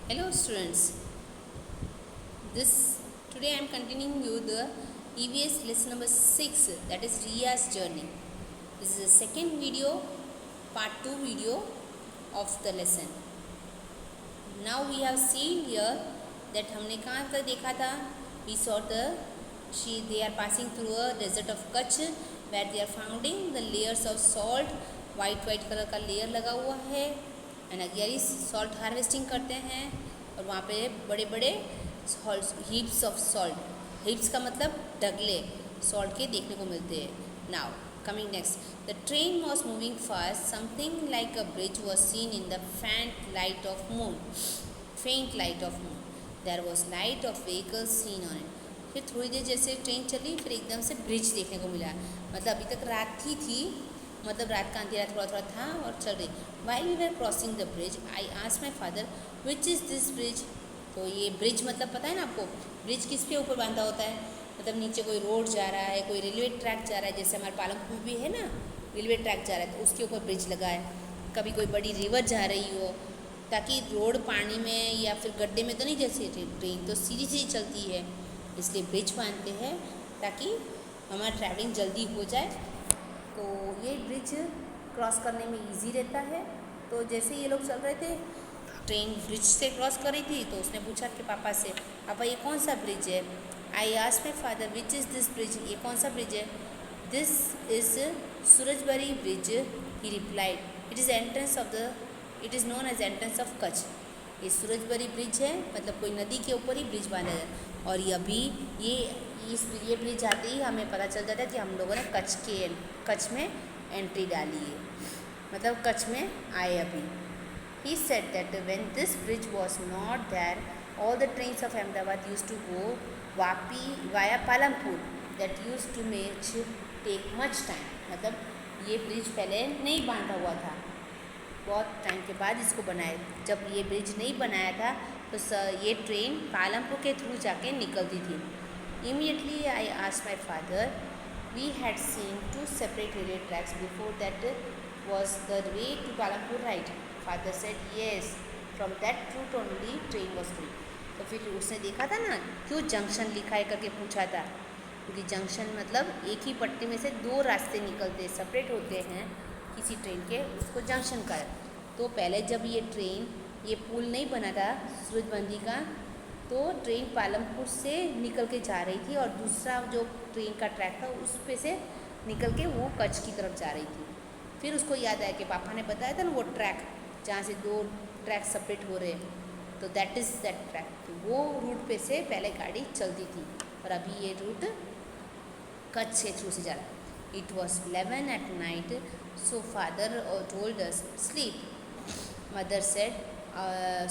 Hello students, this today I am continuing you the EVS lesson number 6, that is Riya's journey. This is the second video, part 2 video of the lesson. Now we have seen here that हमने कहाँ तक देखा था. We saw they are passing through a desert of Kutch where they are finding the layers of salt. white colour का layer लगा हुआ है and Ageri salt harvesting करते हैं और वहाँ पे बड़े बड़े हीप्स ऑफ सॉल्ट. हीप्स का मतलब ढगले सॉल्ट के देखने को मिलते हैं. Now coming next, the train was moving fast. Something like a bridge was seen in the faint light of moon. There was light of vehicles seen on it. फिर थोड़ी देर जैसे ट्रेन चली फिर एकदम से ब्रिज देखने को मिला. मतलब अभी तक रात थी मतलब रात का अंधेरा थोड़ा थोड़ा था और चल रही. While we were crossing the bridge I asked my father which is this bridge. तो ये ब्रिज मतलब पता है ना आपको, ब्रिज किस पे ऊपर बांधा होता है. मतलब नीचे कोई रोड जा रहा है, कोई रेलवे ट्रैक जा रहा है, जैसे हमारे पालमपुर भी है ना रेलवे ट्रैक जा रहा है तो उसके ऊपर ब्रिज लगा है. कभी कोई बड़ी रिवर जा रही हो ताकि रोड पानी में या फिर गड्ढे में तो नहीं जैसे ट्रेन तो सीधी सीधी चलती है इसलिए ब्रिज बांधते हैं ताकि हमारा ट्रैवलिंग जल्दी हो जाए. तो ये ब्रिज क्रॉस करने में इजी रहता है. तो जैसे ये लोग चल रहे थे ट्रेन ब्रिज से क्रॉस कर रही थी तो उसने पूछा कि पापा से, पापा ये कौन सा ब्रिज है. I asked my father which is this bridge. ये कौन सा ब्रिज है. This is Surajbari bridge he replied. It is known as entrance of Kutch. ये सूरजबरी ब्रिज है मतलब कोई नदी के ऊपर ही ब्रिज बांधा है. और ये अभी ये ब्रिज आते ही हमें पता चल जाता है कि हम लोगों ने कच्छ में एंट्री डाली है मतलब कच्छ में आए अभी. He said that when this bridge was not there, all the trains of Ahmedabad used to go Vapi via Palampur. That used to take much time. मतलब ये ब्रिज पहले नहीं बांधा हुआ था, बहुत टाइम के बाद इसको बनाए. जब ये ब्रिज नहीं बनाया था तो ये ट्रेन पालमपुर के थ्रू जाके निकलती थी. Immediately I asked my father, we had seen two separate railway tracks before that. Was the way to Palampur right? Father said yes. From that route only train was free. तो फिर उसने देखा था ना क्यों जंक्शन लिखा है करके पूछा था, क्योंकि जंक्शन मतलब एक ही पट्टी में से दो रास्ते निकलते सेपरेट होते हैं किसी ट्रेन के, उसको जंक्शन का. तो पहले जब ये पुल नहीं बना था सूरजबंदी का तो ट्रेन पालमपुर से निकल के जा रही थी और दूसरा जो ट्रेन का ट्रैक था उस पे से निकल के वो कच्छ की तरफ जा रही थी. फिर उसको याद आया कि पापा ने बताया था ना वो ट्रैक जहाँ से दो ट्रैक सेपरेट हो रहे हैं तो दैट इज़ दैट ट्रैक. तो वो रूट पे से पहले गाड़ी चलती थी और अभी ये रूट कच्छ से थ्रू से जा रहा है. It was 11 at night, so father told us sleep. Mother said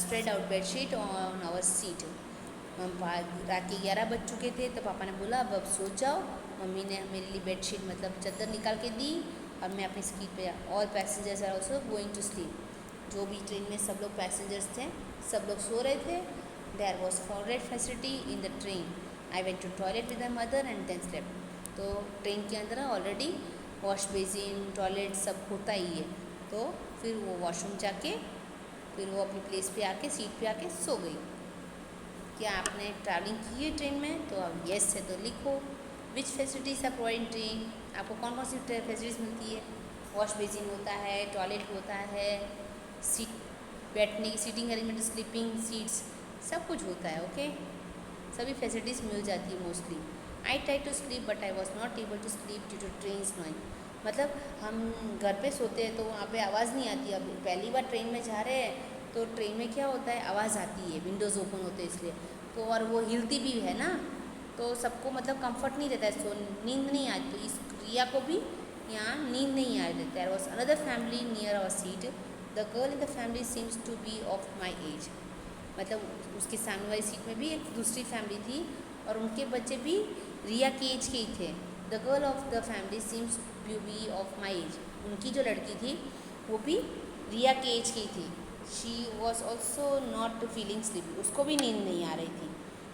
spread out bedsheet on our seat. रात के 11 बज चुके थे तो पापा ने बोला अब सो जाओ. मम्मी ने मेरे लिए बेडशीट मतलब चादर निकाल के दी और मैं अपनी सीट पे. All passengers are also going to sleep. जो भी ट्रेन में सब लोग पैसेंजर्स थे सब लोग सो रहे थे. There was toilet facility in the train. I went to toilet with my mother and then slept. तो ट्रेन के अंदर ऑलरेडी वॉश बेसिन टॉयलेट सब होता ही है. तो फिर वो वॉशरूम जाके फिर वो अपनी प्लेस पे आके सीट पे आके सो गई. क्या आपने ट्रैवलिंग की है ट्रेन में? तो अब येस है तो लिखो. विच फैसिलिटीज़ आर प्रोवाइड ट्रेन. आपको कौन कौन सी फैसिलिटीज़ मिलती है. वॉश बेसिन होता है, टॉयलेट होता है, सीट बैठने की सीटिंग अरेंजमेंट, स्लीपिंग सीट्स सब कुछ होता है. ओके सभी फैसिलिटीज़ मिल जाती है mostly. I try to sleep but I was not able to sleep due to train's noise. मतलब हम घर पे सोते हैं तो वहाँ पे आवाज़ नहीं आती. अब पहली बार ट्रेन में जा रहे हैं तो ट्रेन में क्या होता है आवाज़ आती है, विंडोज़ ओपन होते हैं इसलिए. तो और वो हिलती भी है ना तो सबको मतलब कंफर्ट नहीं रहता है, सो नींद नहीं आती. तो इस रिया को भी यहाँ नींद नहीं आ रही. There was another family near our seat. The girl in the family seems to be of my age. मतलब उसके सामने वाली सीट में भी एक दूसरी फैमिली थी और उनके बच्चे भी रिया के एज के ही थे. The girl of the family seems to be of my age. उनकी जो लड़की थी वो भी रिया के एज की ही थी. She was also not feeling sleepy. उसको भी नींद नहीं आ रही थी.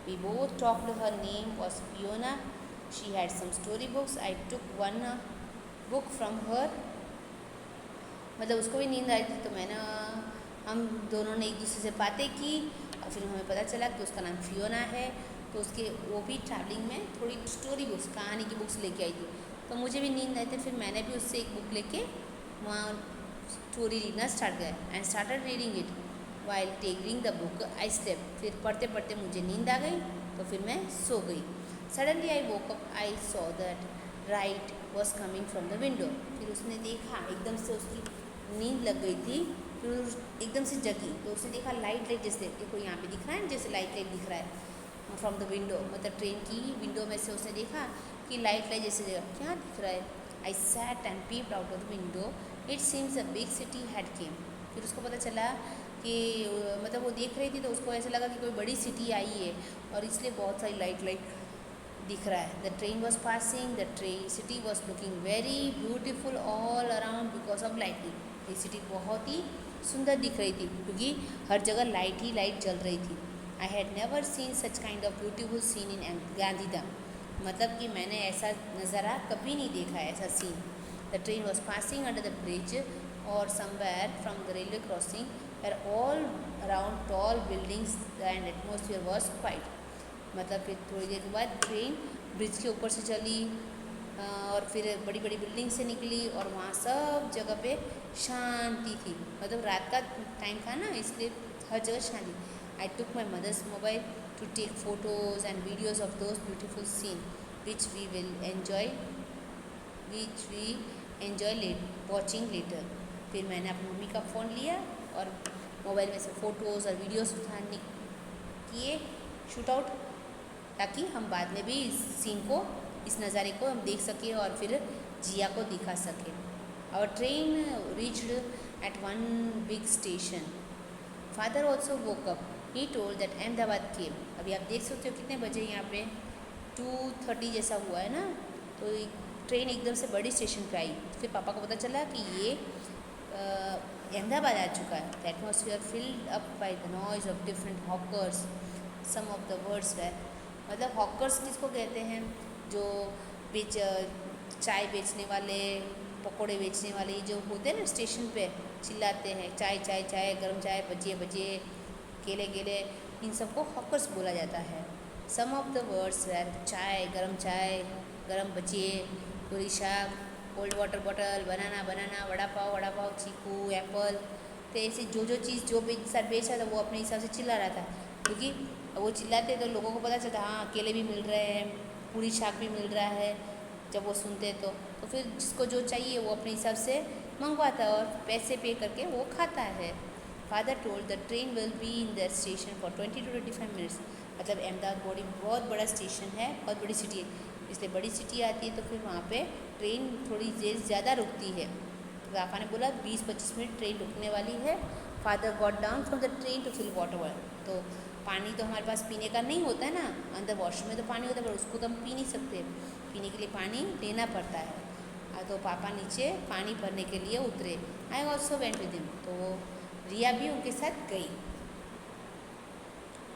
We both talked. Her name was Fiona. She had some story books. I took one book from her. मतलब उसको भी नींद आई थी तो हम दोनों ने एक दूसरे से बातें की और फिर हमें पता चला कि उसका नाम फियोना है। तो उसके वो भी ट्रैवलिंग में थोड़ी स्टोरी बुक्स, कहानी की बुक्स लेके आई थी। तो मुझे भी नींद आई थी, फिर मैंने भी उससे एक बुक लेके वहाँ स्टोरी रीडना स्टार्ट किया and started reading it. While taking the book I slept. फिर पढ़ते पढ़ते मुझे नींद आ गई, तो फिर मैं सो गई। Suddenly I woke up, I saw that right was coming from the window. फिर उसने देखा, एकदम से उसकी नींद लग गई थी, फिर एकदम से जगी तो उसने देखा लाइट लाइट, जैसे देखो यहाँ पे दिख रहा है, जैसे लाइट लाइट दिख रहा है फ्रॉम द विंडो, मतलब ट्रेन की विंडो में से उसने देखा कि लाइट लाइट जैसे क्या दिख रहा है। I sat and peeped out of the window, it seems a big city had केम। फिर उसको पता चला कि मतलब वो देख रही थी तो उसको ऐसा लगा कि कोई बड़ी सिटी आई है और इसलिए बहुत सारी लाइट लाइट दिख रहा है। The train was passing, the train city was looking very beautiful all around because of lighting. ये सिटी बहुत ही सुंदर दिख रही थी क्योंकि हर जगह लाइट ही लाइट जल रही थी। I had never seen such kind of beautiful seen in Gandhidham. मतलब कि मैंने ऐसा नज़ारा कभी नहीं देखा है, ऐसा scene. The train was passing under the bridge और somewhere from the railway crossing were all around tall buildings and atmosphere was quiet. मतलब फिर थोड़ी देर के बाद ट्रेन ब्रिज के ऊपर से चली और फिर बड़ी बड़ी बिल्डिंग से निकली और वहाँ सब जगह पे शांति थी। मतलब रात का टाइम था ना, इसलिए हर जगह शांति। I took my mother's mobile to take photos and videos of those beautiful scene which we enjoy watching later. फिर मैंने अपनी मम्मी का फ़ोन लिया और मोबाइल में से फ़ोटोज़ और वीडियोज़ उठाने किए शूट आउट, ताकि हम बाद में भी इस सीन को, इस नज़ारे को हम देख सकें और फिर जिया को दिखा सकें। और train reached at one big station. Father also woke up, he told that Ahmedabad came. अभी आप देख सकते हो कितने बजे यहाँ पे 2:30 जैसा हुआ है ना। तो ट्रेन एकदम से बड़ी स्टेशन पे आई। फिर पापा को पता चला कि ये अहमदाबाद आ चुका है। The atmosphere filled up by the noise of different hawkers, some of the words were. मतलब हॉकर्स किसको कहते हैं, जो चाय बेचने वाले, पकोड़े बेचने वाले जो होते हैं ना स्टेशन पे, चिल्लाते हैं चाय चाय चाय, गर्म चाय, भजिए भजिए, केले केले, इन सबको हॉकर्स बोला जाता है। सम ऑफ द वर्ड्स वेर चाय, गर्म भजिए, पूरी शाक, कोल्ड वाटर बॉटल, बनाना बनाना, वड़ा पाव, चीकू, एप्पल। तो ऐसी जो चीज़ जो बेच रहा था वो अपने हिसाब से चिल्ला रहा था, क्योंकि वो चिल्लाते तो लोगों को पता चलता हाँ केले भी मिल रहे हैं, पूरी शाक भी मिल रहा है। जब वो सुनते तो फिर जिसको जो चाहिए वो अपने हिसाब से मंगवाता है और पैसे पे करके वो खाता है। Father told the train will be in the station for 20 to 25 minutes. मतलब अहमदाबाद बहुत बड़ा स्टेशन है, बहुत बड़ी सिटी है, इसलिए बड़ी सिटी आती है तो फिर वहाँ पे ट्रेन थोड़ी देर ज़्यादा रुकती है। तो पापा ने बोला 20-25 मिनट ट्रेन रुकने वाली है। Father got down from the train to fill water. तो पानी तो हमारे पास पीने का नहीं होता है ना, अंदर वॉशरूम में तो पानी होता है पर उसको तो हम पी नहीं सकते, पीने के लिए पानी लेना पड़ता है। तो पापा नीचे पानी भरने के लिए उतरे। I also went with him. तो रिया भी उनके साथ गई।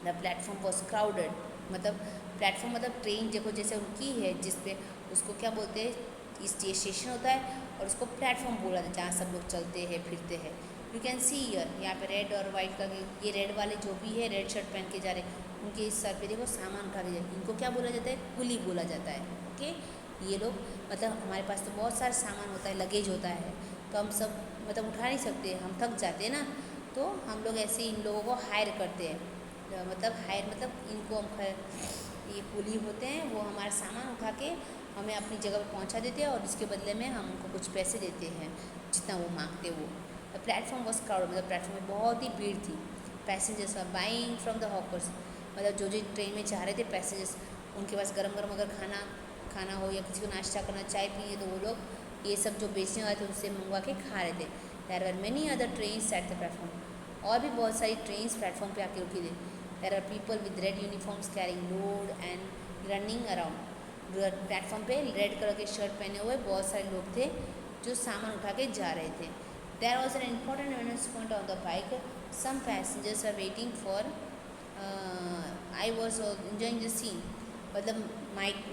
The platform was crowded. मतलब प्लेटफॉर्म मतलब ट्रेन देखो जैसे उनकी है जिसपे, उसको क्या बोलते हैं, ये स्टेशन होता है और उसको प्लेटफॉर्म बोला जाता है जहाँ सब लोग चलते हैं फिरते हैं। यू कैन सी ईयर, यहाँ पे रेड और वाइट का, ये रेड वाले जो भी है रेड शर्ट पहन के जा रहे हैं, उनके इस सर पे देखो सामान उठा के जाए, इनको क्या बोला जाता है, कुली बोला जाता है। ओके, ये लोग मतलब हमारे पास तो बहुत सारा सामान होता है, लगेज होता है, तो हम सब मतलब उठा नहीं सकते, हम थक जाते हैं ना, तो हम लोग ऐसे इन लोगों को हायर करते हैं। मतलब हायर मतलब इनको हम ये कुली होते हैं, वो हमारा सामान उठा के हमें अपनी जगह पर पहुंचा देते हैं और इसके बदले में हम उनको कुछ पैसे देते हैं जितना वो मांगते वो। प्लेटफॉर्म वॉज क्राउड, मतलब प्लेटफॉर्म में बहुत ही भीड़ थी। Passengers are buying from the hawkers. मतलब जो ट्रेन में जा रहे थे पैसेंजर्स, उनके पास गरम गरम अगर खाना हो या किसी को नाश्ता करना, चाय पिए, तो वो लोग ये सब जो बेचने वाले थे उससे मंगवा के खा रहे थे। There are many other trains at the platform. और भी बहुत सारी ट्रेन्स प्लेटफॉर्म पे आके रुकी थी। There are people with red uniforms carrying load and running around. Platform पे रेड कलर के शर्ट पहने हुए बहुत सारे लोग थे जो सामान उठा के जा रहे थे। There was an important announcement on the bike. Some passengers are waiting for. I was enjoying the scene. मतलब माइक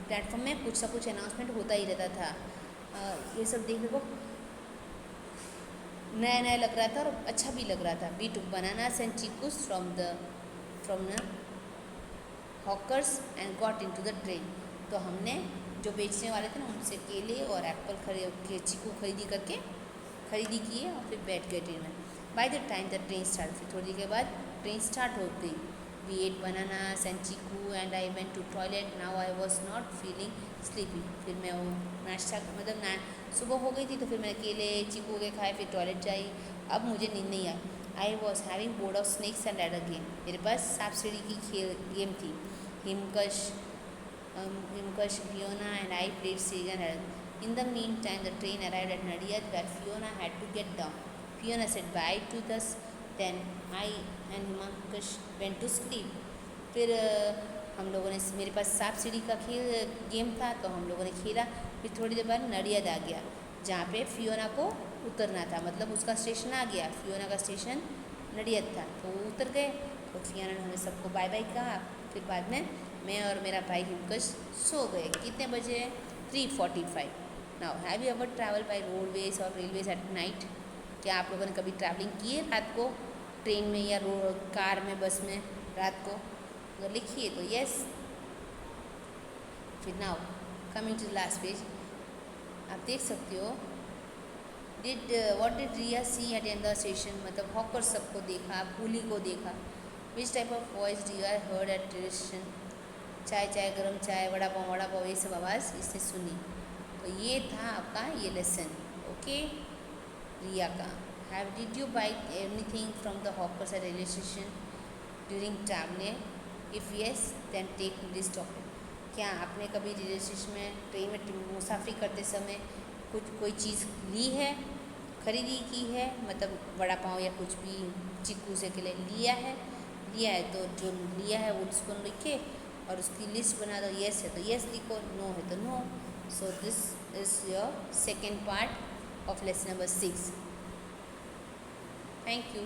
प्लेटफॉर्म में कुछ ना कुछ अनाउंसमेंट होता ही रहता था। ये सब देखने को नया नया लग रहा था और अच्छा भी लग रहा था। We took bananas and chicus from the from न hawkers and got into the train. तो हमने जो बेचने वाले थे ना उनसे केले और एप्पल चीकू खरीदी किए और फिर बैठ गए ट्रेन में। By the time the train start, फिर थोड़ी देर के बाद ट्रेन स्टार्ट हो गई। We ate bananas and chikoo and I went to toilet, now I was not feeling sleepy. फिर मैं वो नाश्ता सुबह हो गई थी तो फिर मैंने केले चीकू के खाए, फिर टॉयलेट जाई। अब मुझे नींद नहीं आई। I was having board of snakes and ladder game, मेरे पास सांप सीढ़ी की गेम थी। हिमकश, Fiona and I played Sega and Ellen. In the meantime, the train arrived at Nadia where Fiona had to get down. Fiona said bye to us. Then I and Himankash went to sleep. फिर हम लोगों ने, मेरे पास सांप सीढ़ी का game था तो हम लोगों ने खेला। फिर थोड़ी देर बाद नडियाद आ गया जहाँ पे फियोना को उतरना था, मतलब उसका स्टेशन आ गया। फियोना का स्टेशन नडियाद था तो वो उतर गए। तो फियोना ने हमें सबको बाय बाय कहा। फिर बाद में मैं और मेरा भाई हिमकश सो गए। कितने बजे? 3:45। Now have you ever travel by roadways और रेलवेज एट नाइट? क्या आप लोगों ने कभी ट्रैवलिंग की है रात को ट्रेन में या कार में, बस में रात को? अगर लिखिए तो यस। फिर now coming to last page, आप देख सकते हो what did Riya see at and the station, मतलब हॉकर सबको देखा, कूली को देखा। Which type of voice Riya heard at station? चाय चाय, गरम चाय, वड़ा पाव, ये सब आवाज़ इससे सुनी। तो ये था आपका ये लेसन, ओके, रिया का। Have did you buy anything from the hawkers at railway station during travelling? If yes then take this topic. क्या आपने कभी रेलवे स्टेशन में ट्रेन में मुसाफरी करते समय कोई चीज़ ली है, खरीदी की है, मतलब वड़ा पाव या कुछ भी चिक्कू से के लिए लिया है तो जो लिया है वो उसको लिखे और उसकी लिस्ट बना दो। येस है तो येस लिखो, नो है तो no. So this is your second part of lesson number 6। Thank you.